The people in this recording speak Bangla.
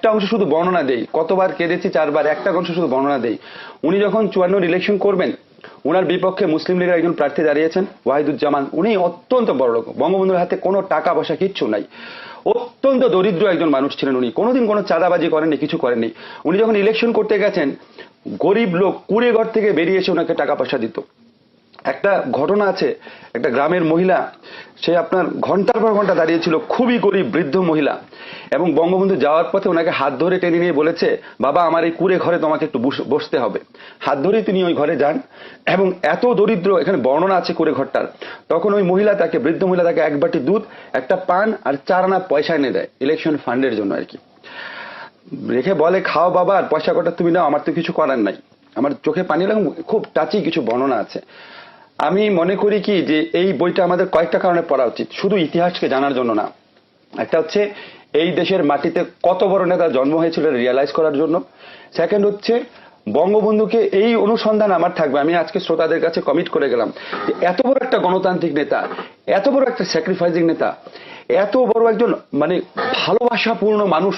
একটা অংশ শুধু বর্ণনা দেই, কতবার কেঁদেছি 4 বার, একটা অংশ শুধু বর্ণনা দেই। উনি যখন 54 ইলেকশন করবেন, ওনার বিপক্ষে মুসলিম লীগের একজন প্রার্থী দাঁড়িয়েছেন ওয়াহিদুজ্জামান, উনি অত্যন্ত বড় লোক, বঙ্গবন্ধুর হাতে কোনো টাকা পয়সা কিচ্ছু নাই, অত্যন্ত দরিদ্র একজন মানুষ ছিলেন উনি, কোনোদিন কোনো চাঁদাবাজি করেননি, কিছু করেননি। উনি যখন ইলেকশন করতে গেছেন, গরিব লোক কুড়ে ঘর থেকে বেরিয়ে এসে ওনাকে টাকা পয়সা দিত। একটা ঘটনা আছে, একটা গ্রামের মহিলা, সে আপনার ঘন্টার পর ঘন্টা দাঁড়িয়েছিল, খুবই গরিব বৃদ্ধ মহিলা, এবং বঙ্গবন্ধু যাওয়ার পথে ওনাকে হাত ধরে টেনে নিয়ে বলেছে, বাবা আমার এই কুড়ে ঘরে তোমাকে একটু বসতে হবে। হাত ধরে তিনি ওই ঘরে যান, এবং এত দরিদ্র, এখানে বর্ণনা আছে কুড়ে ঘরটার। তখন ওই মহিলা তাকে, বৃদ্ধ মহিলা তাকে 1 বাটি দুধ, একটা পান আর 4 আনা পয়সা এনে দেয়, ইলেকশন ফান্ডের জন্য আর কি। রেখে বলে, খাও বাবা, আর পয়সা কটা তুমি নাও, আমার তো কিছু করার নাই। আমার চোখে পানি এলো, খুব টাচি কিছু বর্ণনা আছে। আমি মনে করি কি যে এই বইটা আমাদের কয়েকটা কারণে পড়া উচিত, শুধু ইতিহাসকে জানার জন্য না। একটা হচ্ছে এই দেশের মাটিতে কত বড় নেতা জন্ম হয়েছিল রিয়ালাইজ করার জন্য। সেকেন্ড হচ্ছে বঙ্গবন্ধুকে, এই অনুসন্ধান আমার থাকবে, আমি আজকে শ্রোতাদের কাছে কমিট করে গেলাম যে এত বড় একটা গণতান্ত্রিক নেতা, এত বড় একটা স্যাক্রিফাইসিং নেতা, এত বড় একজন মানে ভালোবাসাপূর্ণ মানুষ,